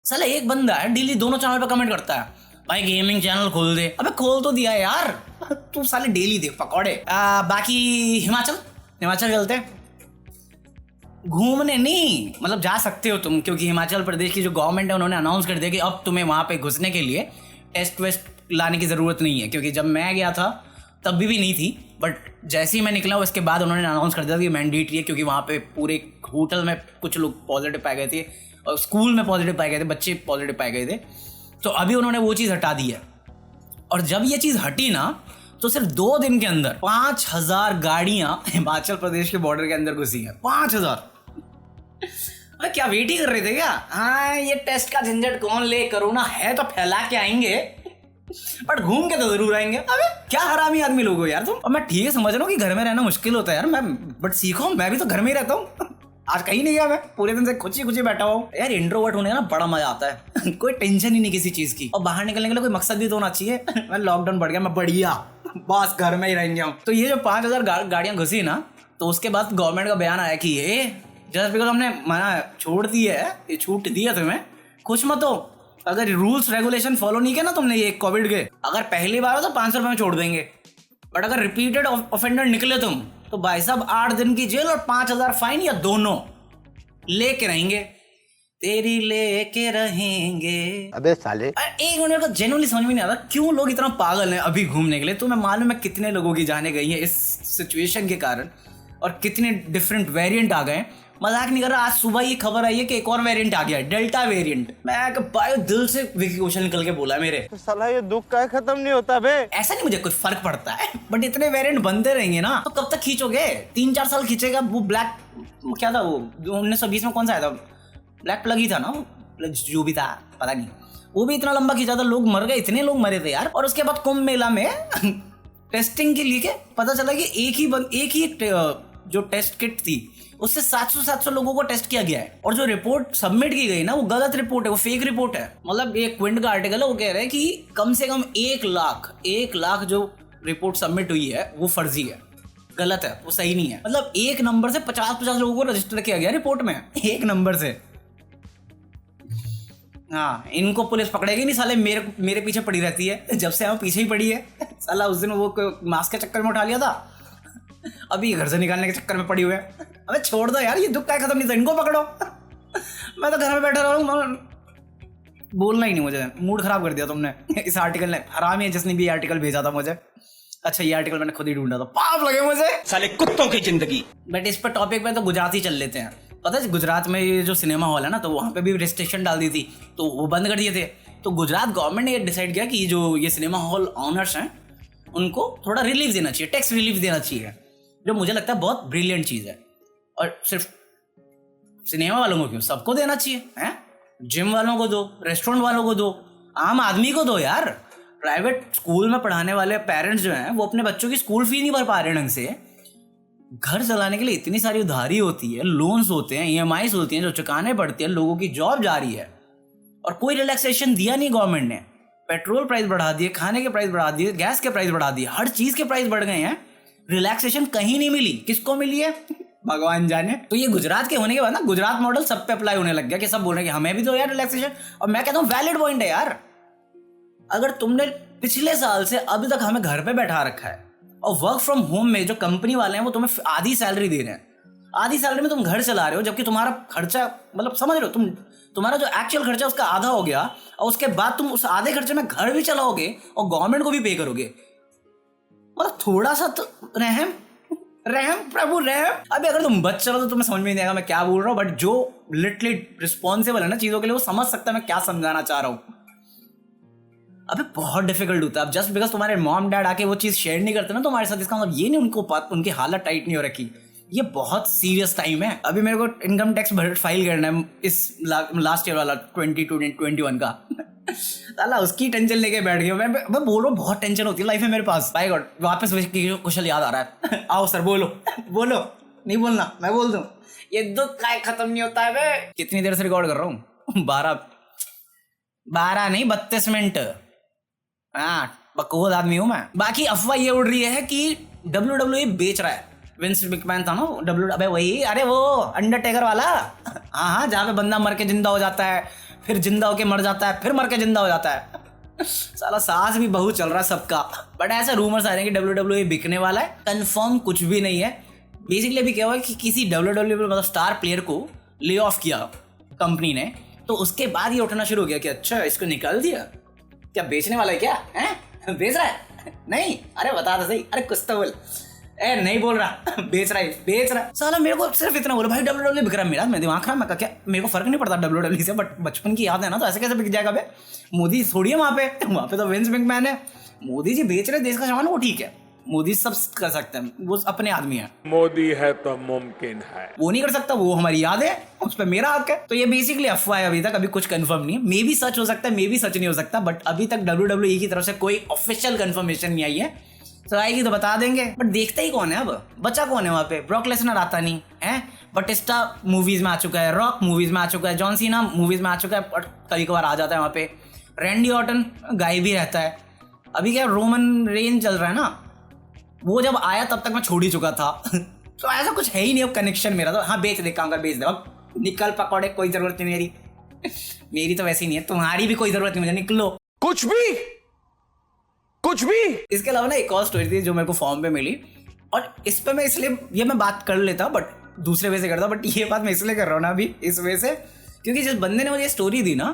साला एक बंदा है डेली दोनों चैनल पे कमेंट करता है, भाई गेमिंग चैनल खोल दे। अबे खोल तो दिया यार, तू साले डेली देख पकौड़े। बाकी हिमाचल चलते हैं घूमने। नहीं मतलब जा सकते हो तुम, क्योंकि हिमाचल प्रदेश की जो गवर्नमेंट है उन्होंने अनाउंस कर दिया कि अब तुम्हें वहाँ पे घुसने के लिए टेस्ट वेस्ट लाने की ज़रूरत नहीं है। क्योंकि जब मैं गया था तब भी नहीं थी, बट जैसे ही मैं निकला उसके बाद उन्होंने अनाउंस कर दिया कि मैंडेटरी है। क्योंकि वहाँ पे पूरे होटल में कुछ लोग पॉजिटिव पाए गए थे और स्कूल में पॉजिटिव पाए गए थे, बच्चे पॉजिटिव पाए गए थे। तो अभी उन्होंने वो चीज़ हटा दी है। और जब ये चीज़ हटी ना तो सिर्फ 2 दिन के अंदर 5000 गाड़ियां हिमाचल प्रदेश के बॉर्डर के अंदर घुसी हैं। 5000। अरे क्या वेट ही कर रहे थे क्या? हाँ ये टेस्ट का झंझट कौन ले, कोरोना है तो फैला के आएंगे बट घूम के तो जरूर आएंगे। अबे क्या हरामी आदमी लोग हो यार तुम। और मैं ठीक है समझ रहा हूँ कि घर में रहना मुश्किल होता है यार, बट सीखो, मैं भी तो घर में ही रहता हूँ। आज कहीं नहीं गया मैं, पूरे दिन से खुची बैठा हुआ हूँ यार। इंट्रोवर्ट होने का ना बड़ा मजा आता है। कोई टेंशन ही नहीं किसी चीज की, और बाहर निकलने के लिए कोई मकसद भी तो होना चाहिए। मैं लॉकडाउन बढ़ गया, मैं बढ़िया बस घर में ही रहेंगे हम। तो ये जो 5000 गाड़ियां घुसी ना, तो उसके बाद गवर्नमेंट का बयान आया कि ये जस्ट बिकॉज हमने मना छोड़ दी है, ये छूट दी है तुम्हें, कुछ मत हो। अगर रूल्स रेगुलेशन फॉलो नहीं किया ना तुमने ये कोविड के, अगर पहली बार हो तो 500 रुपये में छोड़ देंगे, बट अगर रिपीटेड ऑफेंडर निकले तुम तो भाई साहब 8 दिन की जेल और 5000 फाइन, या दोनों लेके रहेंगे। तेरी लेके रहेंगे। अबे साले एक मिनट को जेन्युइनली समझ में नहीं आता क्यों लोग इतना पागल हैं अभी घूमने के लिए। तो मैं मालूम है कितने लोगों की जाने गई है इस सिचुएशन के कारण, और कितने डिफरेंट वेरिएंट आ गए। मजाक नहीं कर रहा, आज सुबह ये खबर आई है कि एक और वेरिएंट आ गया है, डेल्टा वेरिएंट। मैं भाई दिल से विकी कौशल निकल के बोला मेरे, तो साला ये दुख का खत्म नहीं होता बे। ऐसा नहीं मुझे कोई फर्क पड़ता है, बट इतने वेरिएंट बनते रहेंगे ना तो कब तक खींचोगे? 3-4 साल खींचेगा। वो ब्लैक क्या था, वो 1920 में कौन सा आया था, ब्लैक प्लग ही था ना, जो भी था पता नहीं, वो भी इतना लंबा खींचा था, लोग मर गए, इतने लोग मरे थे यार। और उसके बाद कुंभ मेला में टेस्टिंग के लिए पता चला कि एक ही जो टेस्ट किट थी उससे 700 लोगों को टेस्ट किया गया है। और जो रिपोर्ट सबमिट की गई ना वो गलत रिपोर्ट है, वो फेक रिपोर्ट है। मतलब एक क्विंट का आर्टिकल है, वो कह रहे हैं कि कम से कम 1 लाख जो रिपोर्ट सबमिट हुई है वो फर्जी है, गलत है, वो सही नहीं है। मतलब एक नंबर से 50 लोगों को रजिस्टर किया गया रिपोर्ट में, एक नंबर से। हाँ इनको पुलिस पकड़ेगी नहीं साले, मेरे पीछे पड़ी रहती है, जब से हम पीछे ही पड़ी है। साला उस दिन वो मास्क के चक्कर में उठा लिया था, अभी घर से निकालने के चक्कर में पड़ी हुए है। अबे छोड़ दो यार, ये दुख का खत्म नहीं था, इनको पकड़ो। मैं तो घर में बैठा रहा हूँ, बोलना ही नहीं मुझे, मूड खराब कर दिया तुमने इस आर्टिकल ने। हरामी है जिसने भी ये आर्टिकल भेजा था मुझे। अच्छा ये आर्टिकल मैंने खुद ही ढूंढा था, पाप लगे मुझे साले कुत्तों की जिंदगी। बट इस पर टॉपिक पे तो गुजरात ही चल लेते हैं। पता है गुजरात में ये जो सिनेमा हॉल है ना, तो वहाँ पे भी रिस्ट्रिक्शन डाल दी थी, तो वो बंद कर दिए थे। तो गुजरात गवर्नमेंट ने ये डिसाइड किया कि जो ये सिनेमा हॉल ऑनर्स हैं उनको थोड़ा रिलीफ देना चाहिए, टैक्स रिलीफ देना चाहिए, जो मुझे लगता है बहुत ब्रिलियंट चीज़ है। और सिर्फ सिनेमा वालों को क्यों, सबको देना चाहिए हैं। जिम वालों को दो, रेस्टोरेंट वालों को दो, आम आदमी को दो यार। प्राइवेट स्कूल में पढ़ाने वाले पेरेंट्स जो हैं वो अपने बच्चों की स्कूल फी नहीं भर पा रहे ढंग से। घर चलाने के लिए इतनी सारी उधारी होती है, लोन्स होते हैं, EMIs होती हैं जो चुकाने पड़ती हैं, लोगों की जॉब जा रही है और कोई रिलैक्सेशन दिया नहीं गवर्नमेंट ने। पेट्रोल प्राइस बढ़ा दिए, खाने के प्राइस बढ़ा दिए, गैस के प्राइस बढ़ा दिए, हर चीज़ के प्राइस बढ़ गए हैं। रिलैक्सेशन कहीं नहीं मिली, किसको मिली है भगवान जाने। तो ये गुजरात के होने के बाद ना गुजरात मॉडल सब पे अप्लाई होने लग गया कि सब बोल रहे हैं कि हमें भी दो यार रिलैक्सेशन। और मैं कहता हूँ वैलिड पॉइंट है यार। अगर तुमने पिछले साल से अभी तक हमें घर पे बैठा रखा है और वर्क फ्रॉम होम में जो कंपनी वाले हैं वो तुम्हें आधी सैलरी दे रहे हैं, आधी सैलरी में तुम घर चला रहे हो, जबकि तुम्हारा खर्चा मतलब समझ रहे हो तुम्हारा जो एक्चुअल खर्चा उसका आधा हो गया, और उसके बाद तुम उस आधे खर्चे में घर भी चलाओगे और गवर्नमेंट को भी पे करोगे। मतलब थोड़ा सा तो रहम प्रभु रहम। अभी अगर तुम बच चलो तो तुम्हें समझ में नहीं आएगा मैं क्या बोल रहा हूँ, बट जो लिटरली रिस्पॉन्सिबल है ना चीजों के लिए वो समझ सकता है मैं क्या समझाना चाह रहा हूँ। अबे बहुत डिफिकल्ट होता है। अब जस्ट बिकॉज तुम्हारे मॉम डैड आके वो चीज़ शेयर नहीं करते ना तुम्हारे साथ, इसका मतलब ये नहीं उनकी हालत टाइट नहीं हो रखी। ये बहुत सीरियस टाइम है। अभी मेरे को इनकम टैक्स फाइल करना है इस लास्ट ईयर वाला 2021 का। साला उसकी टेंशन लेके बैठ गया। मैं बोल रहा हूँ बहुत टेंशन होती है लाइफ में मेरे पास। बाय गॉड वापस कुशल याद आ रहा है। आओ सर बोलो नहीं बोलना मैं बोल दूँ। ये दुख का खत्म नहीं होता है बे। कितनी देर से रिकॉर्ड कर रहा हूँ? 12 नहीं 32 मिनट। हाँ बकवास आदमी हूँ मैं। बाकी अफवाह ये उड़ रही है कि WWE बेच रहा है। विंस मैकमैन था ना अबे वही, अरे वो अंडरटेकर वाला। हाँ जहाँ पे बंदा मर के जिंदा हो जाता है, फिर जिंदा होके मर जाता है, फिर मर के जिंदा हो जाता है। साला सास भी बहुत चल रहा है सबका। बट ऐसा रूमर्स आ रहे हैं कि WWE बिकने वाला है, कंफर्म कुछ भी नहीं है। बेसिकली अभी क्या हुआ कि किसी WWE मतलब स्टार प्लेयर को ले ऑफ किया कंपनी ने, तो उसके बाद ये उठना शुरू हो गया कि अच्छा इसको निकाल दिया, क्या बेचने वाला है, क्या है बेच रहा है? नहीं, अरे बता दो सही, अरे कुछ तो बोल। ए नहीं बोल रहा, बेच रहा है। साला मेरे को सिर्फ इतना बोला भाई WWE बिक रहा है। मेरा मैं दिमाग खराब, मैं क्या, मेरे को फर्क नहीं पड़ता WWE से, बट बचपन की याद है ना, तो ऐसे कैसे बिक जाएगा बे? मोदी थोड़ी है वहाँ पे तो विंस मैकमैन है। मोदी जी बेच रहे देश का सामान, वो ठीक है, मोदी सब कर सकते हैं, वो अपने आदमी है। मोदी है तो मुमकिन है, वो नहीं कर सकता, वो हमारी याद है, उस पर मेरा हक है। तो ये बेसिकली अफवाह है, अभी तक अभी कुछ कंफर्म नहीं है। मे बी सच हो सकता है, मे बी सच नहीं हो सकता, बट अभी तक WWE की तरफ से कोई ऑफिशियल कंफर्मेशन नहीं आई है। तो आएगी तो बता देंगे, बट देखता ही कौन है? अब बचा कौन है वहाँ पे? ब्रॉक लेसनर आता नहीं है, बटिस्टा मूवीज में आ चुका है, रॉक मूवीज में आ चुका है, जॉन सीना मूवीज में आ चुका है, बट कभी कभार आ जाता है वहाँ पे। रैंडी ऑर्टन गायब भी रहता है। अभी क्या रोमन रेन चल रहा है ना, वो जब आया तब तक मैं छोड़ ही चुका था। तो ऐसा कुछ है ही नहीं अब कनेक्शन मेरा तो। हाँ बेच दे, काम कर बेच दे, अब निकल पकौड़े, कोई जरूरत नहीं मेरी। मेरी तो वैसी नहीं है, तुम्हारी भी कोई जरूरत नहीं, मुझे निकलो कुछ भी। इसके अलावा ना एक और स्टोरी थी जो मेरे को फॉर्म पे मिली, और इस पे मैं इसलिए ये मैं बात कर लेता बट दूसरे वे से करता, बट ये बात मैं इसलिए कर रहा हूँ ना अभी इस वे से, क्योंकि जिस बंदे ने मुझे स्टोरी दी ना,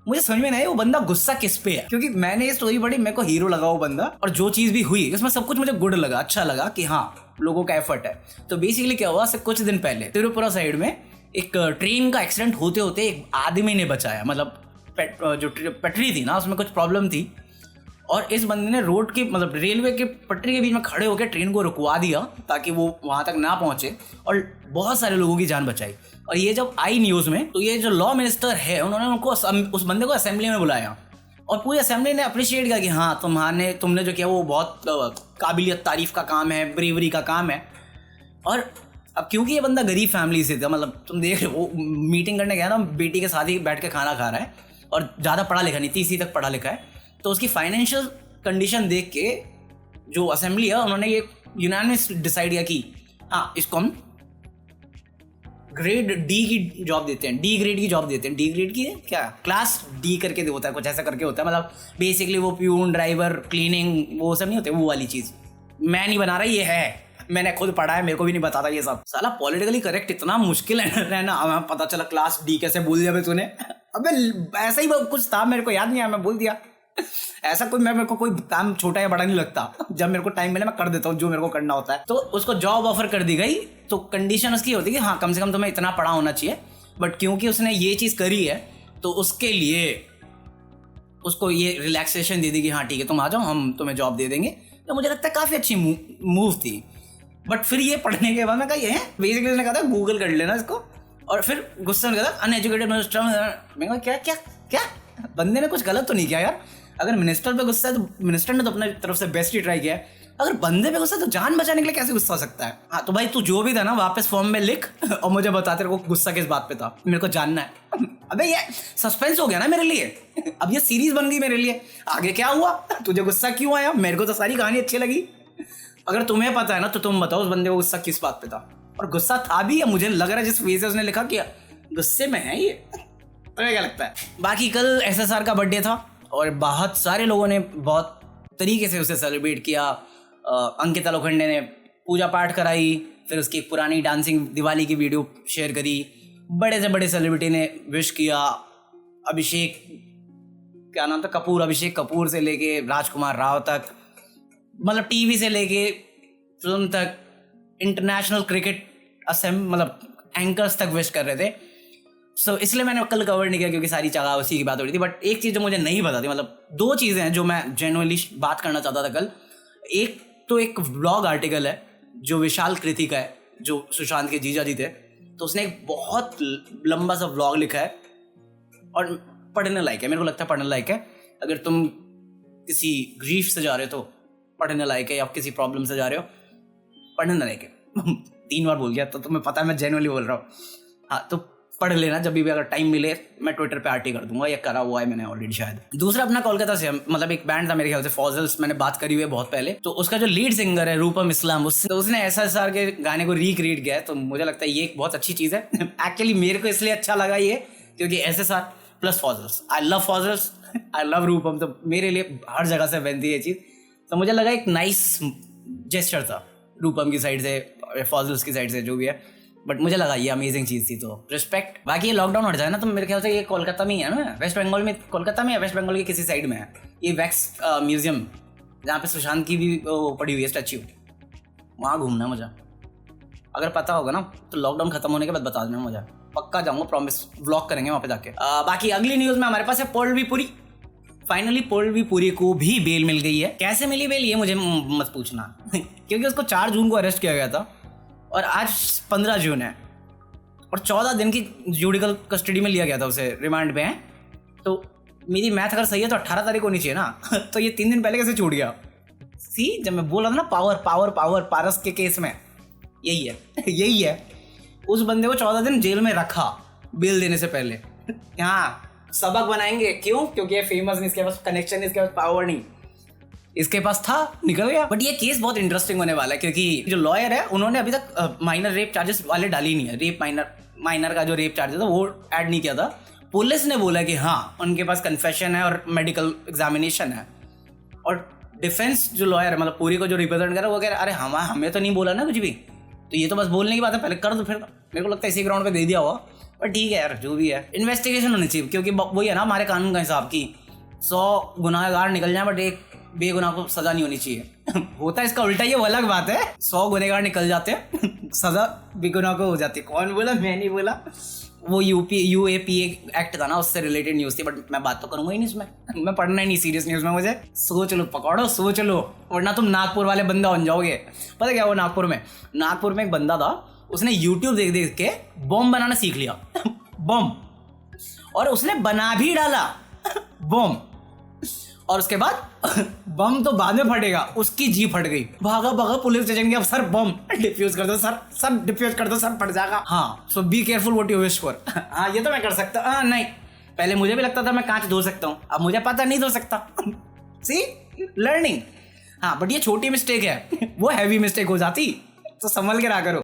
मुझे समझ में नहीं आया वो बंदा गुस्सा किस पे है। क्योंकि मैंने ये स्टोरी पढ़ी, मेरे को हीरो लगा वो बंदा, और जो चीज भी हुई उसमें सब कुछ मुझे गुड लगा, अच्छा लगा कि हाँ लोगों का एफर्ट है। तो बेसिकली क्या हुआ, कुछ दिन पहले त्रिपुरा साइड में एक ट्रेन का एक्सीडेंट होते होते एक आदमी ने बचाया। मतलब जो पटरी थी ना उसमें कुछ प्रॉब्लम थी, और इस बंदे ने रोड के मतलब रेलवे के पटरी के बीच में खड़े होकर ट्रेन को रुकवा दिया ताकि वो वहां तक ना पहुंचे, और बहुत सारे लोगों की जान बचाई। और ये जब आई न्यूज में, तो ये जो लॉ मिनिस्टर है उन्होंने उनको उस बंदे को असेंबली में बुलाया, और पूरी असेंबली ने अप्रिशिएट किया कि हाँ तुमने जो किया वो बहुत काबिलियत तारीफ का काम है, ब्रेवरी का काम है। और अब क्योंकि ये बंदा गरीब फैमिली से था, मतलब तुम देख रहे हो वो मीटिंग करने गया ना, बेटी के साथ ही बैठ के खाना खा रहा है, और ज़्यादा पढ़ा लिखा नहीं, 30वीं तक पढ़ा लिखा है। तो उसकी फाइनेंशियल कंडीशन देख के जो असेंबली है उन्होंने ये यूनानिमस डिसाइड किया कि हाँ इसको हम ग्रेड डी की जॉब देते हैं, डी ग्रेड की जॉब देते हैं। डी ग्रेड की क्या, क्लास डी करके होता है, कुछ ऐसा करके होता है। मतलब बेसिकली वो प्यून, ड्राइवर, क्लीनिंग, वो सब नहीं होते, वो वाली चीज़ मैं नहीं बना रहा, ये है, मैंने खुद पढ़ा है, मेरे को भी नहीं बताता ये सब। साला पॉलिटिकली करेक्ट इतना मुश्किल है ना, हमें पता चला क्लास डी कैसे बोल दिया तूने। अबे ऐसा ही कुछ था, मेरे को याद नहीं आया, मैं बोल दिया। ऐसा कोई मेरे को कोई काम छोटा या बड़ा नहीं लगता, जब मेरे को टाइम मिले मैं कर देता हूँ जो मेरे को करना होता है। तो उसको जॉब ऑफर कर दी गई, तो कंडीशन उसकी होती है कि हाँ कम से कम तुम्हें इतना पढ़ा होना चाहिए। बट क्योंकि उसने ये चीज़ करी है तो उसके लिए उसको ये रिलैक्सेशन दे दी कि हाँ ठीक है तुम आ जाओ, हम तुम्हें जॉब दे देंगे। तो मुझे लगता है काफ़ी अच्छी मूव थी। बट फिर ये पढ़ने के बाद मैं कहा ये है, बेसिकली उसने कहा था गूगल कर लेना इसको, और फिर गुस्सा में कहा था अनएजुकेटेड मिनिस्टर। मैं कहा क्या क्या क्या, बंदे ने कुछ गलत तो नहीं किया यार। अगर मिनिस्टर पे गुस्सा है तो मिनिस्टर ने तो अपने तरफ से बेस्ट ही ट्राई किया है, अगर बंदे पे गुस्सा है तो जान बचाने के लिए कैसे गुस्सा हो सकता है। हाँ तो भाई तू जो भी था ना वापस फॉर्म में लिख और मुझे बता तेरे को गुस्सा किस बात पे था, मेरे को जानना है। अबे ये सस्पेंस हो गया ना मेरे लिए, अब ये सीरीज बन गई मेरे लिए। आगे क्या हुआ, तुझे गुस्सा क्यों आया, मेरे को तो सारी कहानी अच्छी लगी। अगर तुम्हें पता है ना तो तुम बताओ उस बंदे को गुस्सा किस बात पे था, और गुस्सा था भी या मुझे लग रहा है जिस वे से उसने लिखा किया गुस्से में है ये, तुम्हें क्या लगता है। बाकी कल SSR का बर्थडे था और बहुत सारे लोगों ने बहुत तरीके से उसे सेलिब्रेट किया। अंकिता लोखंडे ने पूजा पाठ कराई, फिर उसकी एक पुरानी डांसिंग दिवाली की वीडियो शेयर करी, बड़े से बड़े सेलिब्रिटी ने विश किया। अभिषेक क्या नाम था, कपूर, अभिषेक कपूर से लेके राजकुमार राव तक, मतलब टीवी से लेके फिल्म तक, इंटरनेशनल क्रिकेट मतलब एंकर्स तक विश कर रहे थे। सो इसलिए मैंने कल कवर नहीं किया क्योंकि सारी जगह उसी की बात हो रही थी। बट एक चीज़ जो मुझे नहीं पता थी, मतलब दो चीज़ें हैं जो मैं जेन्युइनली बात करना चाहता था कल। एक तो एक व्लॉग आर्टिकल है जो विशाल कृतिका है, जो सुशांत के जीजा जी थे, तो उसने एक बहुत लंबा सा व्लॉग लिखा है और पढ़ने लायक है, मेरे को लगता है पढ़ने लायक है। अगर तुम किसी ग्रीफ से जा रहे हो तो पढ़ने लायक है, या किसी प्रॉब्लम से जा रहे हो पढ़ने लायक है। 3 बार बोल गया तो तुम्हें पता है मैं जेन्युइनली बोल रहा हूँ। हाँ तो पढ़ लेना जब भी अगर टाइम मिले, मैं ट्विटर पे आर्टिकल कर दूंगा, या करा हुआ है मैंने ऑलरेडी शायद। दूसरा अपना कोलकाता से, मतलब एक बैंड था मेरे ख्याल से फॉजल्स, मैंने बात करी हुई है बहुत पहले, तो उसका जो लीड सिंगर है रूपम इस्लाम, उसने SSR के गाने को रिक्रिएट किया है। तो मुझे लगता है ये एक बहुत अच्छी चीज़ है। एक्चुअली मेरे को इसलिए अच्छा लगा ये क्योंकि SSR plus fossils. I love fossils, I love Rupam, तो मेरे लिए हर जगह से बनती है ये चीज़। तो मुझे लगा एक नाइस जेस्चर था रूपम की साइड से, फॉजल्स की साइड से, जो भी है, बट मुझे लगा ये अमेजिंग चीज़ थी, तो रिस्पेक्ट। बाकी ये लॉकडाउन हट जाए ना तो मेरे ख्याल से ये कोलकाता में ही है ना, वेस्ट बंगाल में, कोलकाता में या वेस्ट बंगाल के किसी साइड में है ये वैक्स म्यूजियम, जहाँ पे सुशांत की भी पड़ी हुई है स्टैच्यू, वहाँ घूमना है मुझे। अगर पता होगा ना तो लॉकडाउन खत्म होने के बाद बता देना मुझे, पक्का जाऊँगा, प्रॉमिस, व्लॉग करेंगे वहाँ पे जाके। बाकी अगली न्यूज़ में हमारे पास है पौल्वी पुरी। फाइनली पौल्वी पुरी को भी बेल मिल गई है। कैसे मिली बेल ये मुझे मत पूछना क्योंकि उसको 4 जून को अरेस्ट किया गया था और आज 15 जून है और 14 दिन की जुडिकल कस्टडी में लिया गया था उसे, रिमांड पे है। तो मेरी मैथ अगर सही है तो 18 तारीख होनी चाहिए ना तो ये 3 दिन पहले कैसे छूट गया? सी, जब मैं बोल रहा था ना पावर पावर पावर, पारस के केस में यही है यही है। उस बंदे को 14 दिन जेल में रखा बेल देने से पहले। हाँ, सबक बनाएंगे, क्यों? क्योंकि ये फेमस नहीं, इसके पास कनेक्शन नहीं, इसके पास पावर नहीं, इसके पास था, निकल गया। बट ये केस बहुत इंटरेस्टिंग होने वाला है क्योंकि जो लॉयर है उन्होंने अभी तक माइनर रेप चार्जेस वाले डाली नहीं है। रेप माइनर का जो रेप चार्जेस था वो ऐड नहीं किया था। पुलिस ने बोला कि हाँ उनके पास कन्फेशन है और मेडिकल एग्जामिनेशन है, और डिफेंस जो लॉयर है, मतलब पूरी को जो रिप्रेजेंट कर रहा है, वो कह रहा है अरे हमें तो नहीं बोला ना कुछ भी, तो ये तो बस बोलने की बात है, पहले कर दो। फिर मेरे को लगता है इसी ग्राउंड पे दे दिया हुआ, पर ठीक है यार, जो भी है इन्वेस्टिगेशन होनी चाहिए, क्योंकि वही है ना हमारे कानून का हिसाब की 100 गुनाहगार निकल जाए बट एक बेगुनाह को सजा नहीं होनी चाहिए होता है इसका उल्टा, ये वो अलग बात है। 100 गुनहगार निकल जाते हैं सजा बेगुनाह को हो जाती है। कौन बोला? मैं नहीं बोला, वो यूएपीए एक्ट था ना, उससे रिलेटेड न्यूज़ थी, बट मैं बात तो करूंगा ही नहीं इसमें मैं पढ़ना ही नहीं सीरियस न्यूज़ में। मुझे सोच लो, पकड़ो, सोच लो, वरना तुम नागपुर वाले बंदा बन जाओगे। पता क्या, वो नागपुर में एक बंदा था, उसने यूट्यूब देख देख के बॉम्ब बनाना सीख लिया बॉम्ब, और उसने बना भी डाला बॉम्ब, और उसके बाद बम तो बाद में फटेगा, उसकी जी फट गई, भागा पुलिस स्टेशन गया, सर बम डिफ्यूज कर दो, सर डिफ्यूज कर दो, सर फट जाएगा। हाँ, so be careful what you wish for. हाँ, ये तो मैं कर सकता हूँ। नहीं, पहले मुझे भी लगता था मैं कांच धो सकता हूँ, अब मुझे पता नहीं धो सकता। सी, लर्निंग। हाँ, बट ये छोटी मिस्टेक है, वो हैवी मिस्टेक हो जाती, तो संभल के रहा करो।